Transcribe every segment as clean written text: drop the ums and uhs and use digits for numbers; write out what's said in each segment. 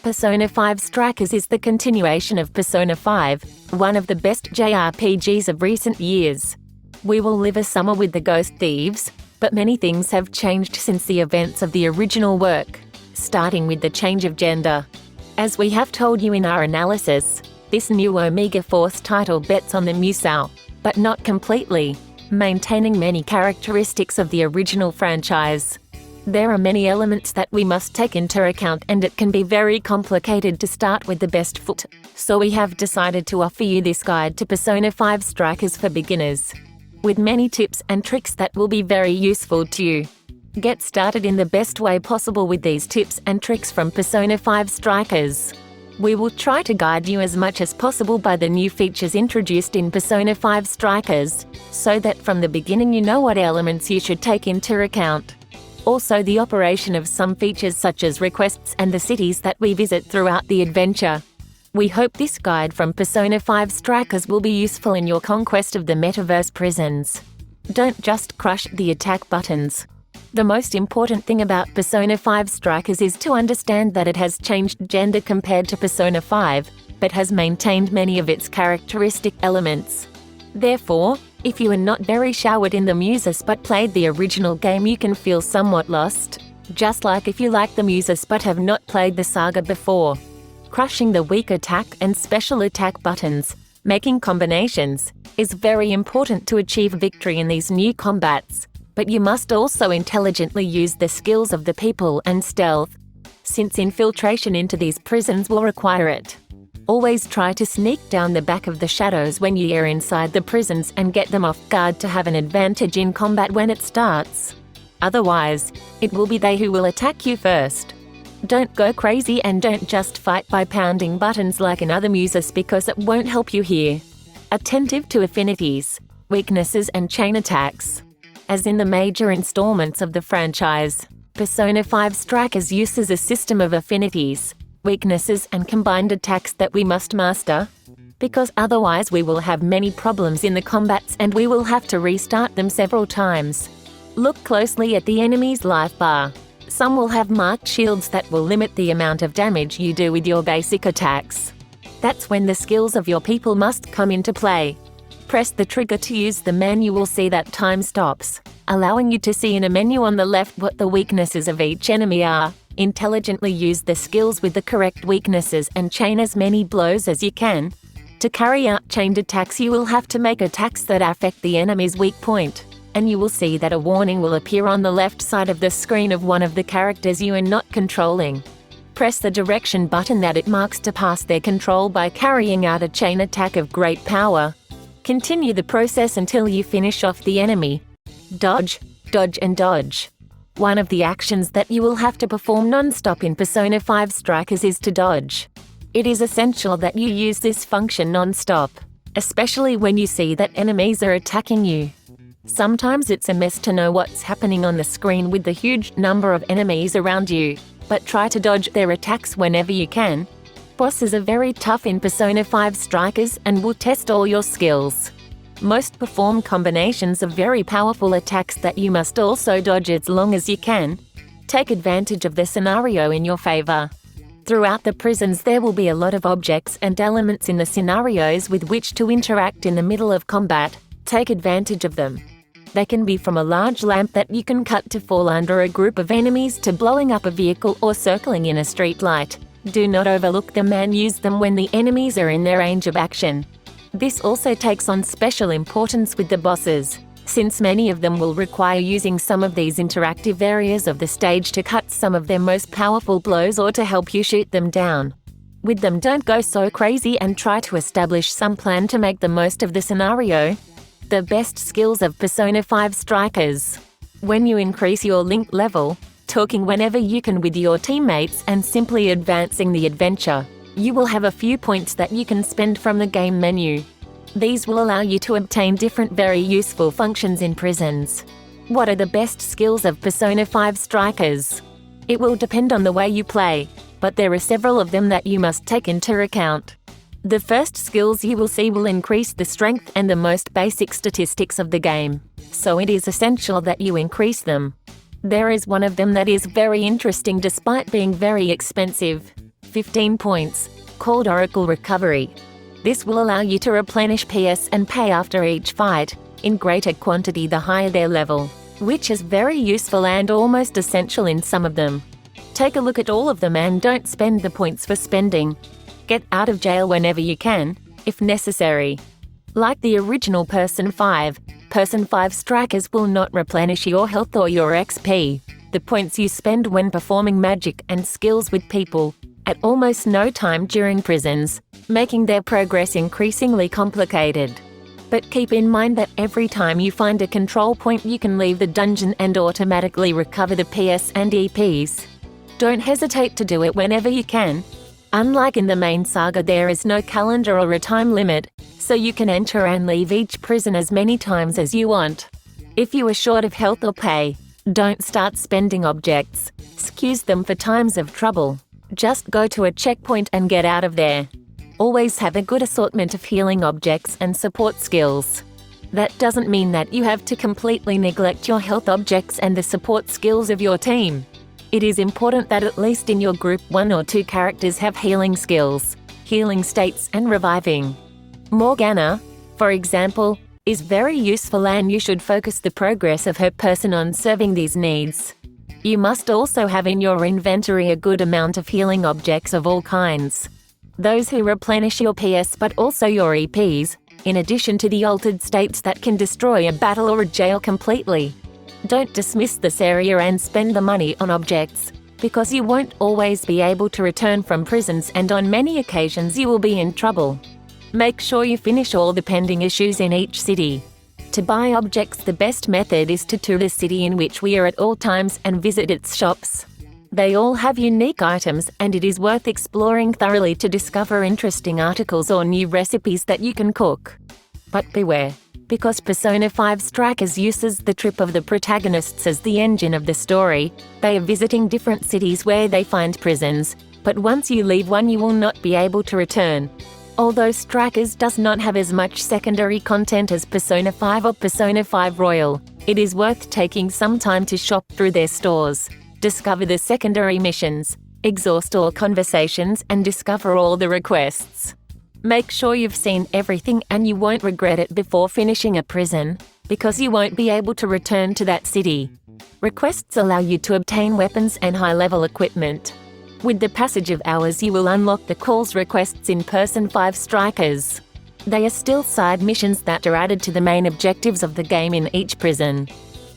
Persona 5 Strikers is the continuation of Persona 5, one of the best JRPGs of recent years. We will live a summer with the Ghost Thieves, but many things have changed since the events of the original work, starting with the change of gender. As we have told you in our analysis, this new Omega Force title bets on the Musou, but not completely, maintaining many characteristics of the original franchise. There are many elements that we must take into account, and it can be very complicated to start with the best foot, so we have decided to offer you this guide to Persona 5 Strikers for beginners, with many tips and tricks that will be very useful to you. Get started in the best way possible with these tips and tricks from Persona 5 Strikers. We will try to guide you as much as possible by the new features introduced in Persona 5 Strikers, so that from the beginning you know what elements you should take into account. Also, the operation of some features such as requests and the cities that we visit throughout the adventure. We hope this guide from Persona 5 Strikers will be useful in your conquest of the metaverse prisons. Don't just crush the attack buttons. The most important thing about Persona 5 Strikers is to understand that it has changed gender compared to Persona 5, but has maintained many of its characteristic elements. Therefore, if you are not very showered in the Muses but played the original game, you can feel somewhat lost, just like if you like the Muses but have not played the saga before. Crushing the weak attack and special attack buttons, making combinations, is very important to achieve victory in these new combats, but you must also intelligently use the skills of the people and stealth, since infiltration into these prisons will require it. Always try to sneak down the back of the shadows when you are inside the prisons and get them off guard to have an advantage in combat when it starts. Otherwise, it will be they who will attack you first. Don't go crazy and don't just fight by pounding buttons like in other Muses, because it won't help you here. Attentive to affinities, weaknesses and chain attacks. As in the major installments of the franchise, Persona 5 Strikers uses a system of affinities, weaknesses and combined attacks that we must master, because otherwise we will have many problems in the combats and we will have to restart them several times. Look closely at the enemy's life bar. Some will have marked shields that will limit the amount of damage you do with your basic attacks. That's when the skills of your people must come into play. Press the trigger to use the menu. You will see that time stops, allowing you to see in a menu on the left what the weaknesses of each enemy are. Intelligently use the skills with the correct weaknesses and chain as many blows as you can. To carry out chained attacks, you will have to make attacks that affect the enemy's weak point, and you will see that a warning will appear on the left side of the screen of one of the characters you are not controlling. Press the direction button that it marks to pass their control by carrying out a chain attack of great power. Continue the process until you finish off the enemy. Dodge, dodge and dodge. One of the actions that you will have to perform non-stop in Persona 5 Strikers is to dodge. It is essential that you use this function non-stop, especially when you see that enemies are attacking you. Sometimes it's a mess to know what's happening on the screen with the huge number of enemies around you, but try to dodge their attacks whenever you can. Bosses are very tough in Persona 5 Strikers and will test all your skills. Most perform combinations of very powerful attacks that you must also dodge as long as you can. Take advantage of the scenario in your favor. Throughout the prisons there will be a lot of objects and elements in the scenarios with which to interact in the middle of combat. Take advantage of them. They can be from a large lamp that you can cut to fall under a group of enemies to blowing up a vehicle or circling in a street light. Do not overlook them and use them when the enemies are in their range of action. This also takes on special importance with the bosses, since many of them will require using some of these interactive areas of the stage to cut some of their most powerful blows or to help you shoot them down. With them, don't go so crazy and try to establish some plan to make the most of the scenario. The best skills of Persona 5 Strikers. When you increase your link level, talking whenever you can with your teammates and simply advancing the adventure, you will have a few points that you can spend from the game menu. These will allow you to obtain different very useful functions in prisons. What are the best skills of Persona 5 Strikers? It will depend on the way you play, but there are several of them that you must take into account. The first skills you will see will increase the strength and the most basic statistics of the game, so it is essential that you increase them. There is one of them that is very interesting despite being very expensive. 15 points, called Oracle Recovery. This will allow you to replenish PS and pay after each fight, in greater quantity the higher their level, which is very useful and almost essential in some of them. Take a look at all of them and don't spend the points for spending. Get out of jail whenever you can, if necessary. Like the original Person 5 strikers will not replenish your health or your XP, the points you spend when performing magic and skills with people, at almost no time during prisons, making their progress increasingly complicated. But keep in mind that every time you find a control point you can leave the dungeon and automatically recover the PS and EPs. Don't hesitate to do it whenever you can. Unlike in the main saga, there is no calendar or a time limit, so you can enter and leave each prison as many times as you want. If you are short of health or pay, don't start spending objects. Excuse them for times of trouble. Just go to a checkpoint and get out of there. Always have a good assortment of healing objects and support skills. That doesn't mean that you have to completely neglect your health objects and the support skills of your team. It is important that at least in your group 1 or 2 characters have healing skills, healing states and reviving. Morgana, for example, is very useful and you should focus the progress of her person on serving these needs. You must also have in your inventory a good amount of healing objects of all kinds. Those who replenish your PS but also your EPs, in addition to the altered states that can destroy a battle or a jail completely. Don't dismiss this area and spend the money on objects, because you won't always be able to return from prisons and on many occasions you will be in trouble. Make sure you finish all the pending issues in each city. To buy objects, the best method is to tour the city in which we are at all times and visit its shops. They all have unique items and it is worth exploring thoroughly to discover interesting articles or new recipes that you can cook. But beware, because Persona 5 Strikers uses the trip of the protagonists as the engine of the story. They are visiting different cities where they find prisons, but once you leave one you will not be able to return. Although Strikers does not have as much secondary content as Persona 5 or Persona 5 Royal, it is worth taking some time to shop through their stores, discover the secondary missions, exhaust all conversations and discover all the requests. Make sure you've seen everything and you won't regret it before finishing a prison, because you won't be able to return to that city. Requests allow you to obtain weapons and high-level equipment. With the passage of hours you will unlock the calls requests in Person 5 Strikers. They are still side missions that are added to the main objectives of the game in each prison.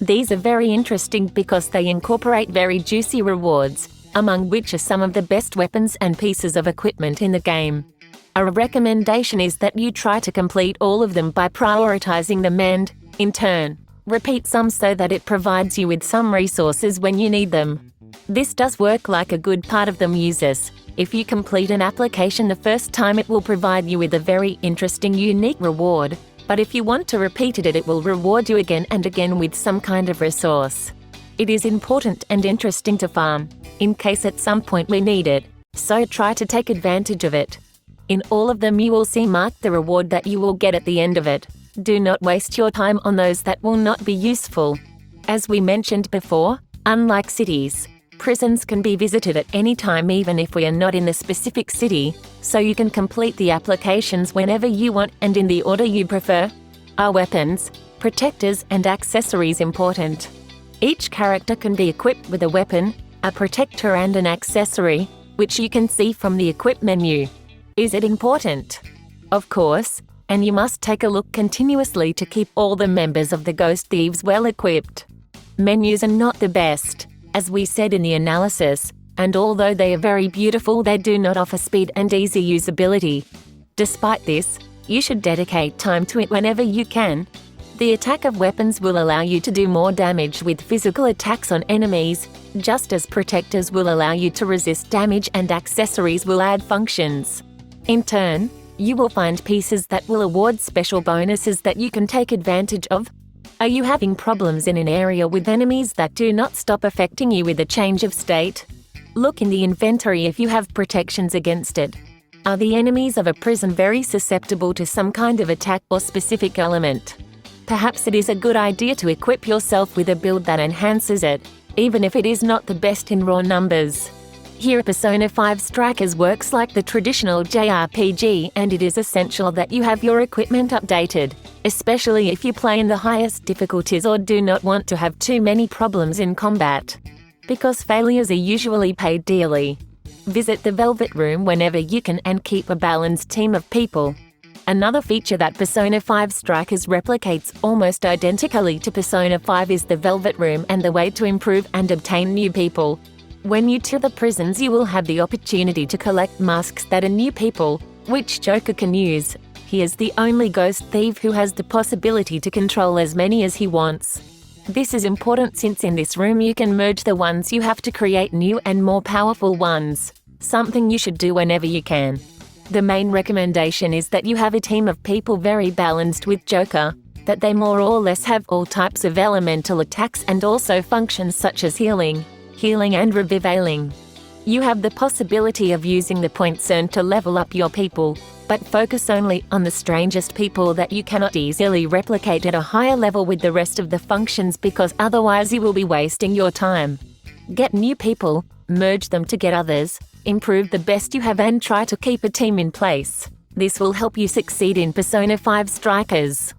These are very interesting because they incorporate very juicy rewards, among which are some of the best weapons and pieces of equipment in the game. Our recommendation is that you try to complete all of them by prioritizing them and, in turn, repeat some so that it provides you with some resources when you need them. This does work like a good part of them uses. If you complete an application the first time it will provide you with a very interesting unique reward, but if you want to repeat it, it will reward you again and again with some kind of resource. It is important and interesting to farm, in case at some point we need it, so try to take advantage of it. In all of them you will see marked the reward that you will get at the end of it. Do not waste your time on those that will not be useful. As we mentioned before, unlike cities, prisons can be visited at any time even if we are not in the specific city, so you can complete the applications whenever you want and in the order you prefer. Are weapons, protectors and accessories important? Each character can be equipped with a weapon, a protector and an accessory, which you can see from the equip menu. Is it important? Of course, and you must take a look continuously to keep all the members of the Ghost Thieves well equipped. Menus are not the best, as we said in the analysis, and although they are very beautiful, they do not offer speed and easy usability. Despite this, you should dedicate time to it whenever you can. The attack of weapons will allow you to do more damage with physical attacks on enemies, just as protectors will allow you to resist damage and accessories will add functions. In turn, you will find pieces that will award special bonuses that you can take advantage of. Are you having problems in an area with enemies that do not stop affecting you with a change of state? Look in the inventory if you have protections against it. Are the enemies of a prison very susceptible to some kind of attack or specific element? Perhaps it is a good idea to equip yourself with a build that enhances it, even if it is not the best in raw numbers. Here Persona 5 Strikers works like the traditional JRPG, and it is essential that you have your equipment updated, especially if you play in the highest difficulties or do not want to have too many problems in combat. Because failures are usually paid dearly. Visit the Velvet Room whenever you can and keep a balanced team of people. Another feature that Persona 5 Strikers replicates almost identically to Persona 5 is the Velvet Room and the way to improve and obtain new people. When you tour the prisons, you will have the opportunity to collect masks that are new people, which Joker can use. He is the only ghost thief who has the possibility to control as many as he wants. This is important since in this room you can merge the ones you have to create new and more powerful ones, something you should do whenever you can. The main recommendation is that you have a team of people very balanced with Joker, that they more or less have all types of elemental attacks and also functions such as healing and reviving. You have the possibility of using the points earned to level up your people, but focus only on the strangest people that you cannot easily replicate at a higher level with the rest of the functions, because otherwise you will be wasting your time. Get new people, merge them to get others, improve the best you have and try to keep a team in place. This will help you succeed in Persona 5 Strikers.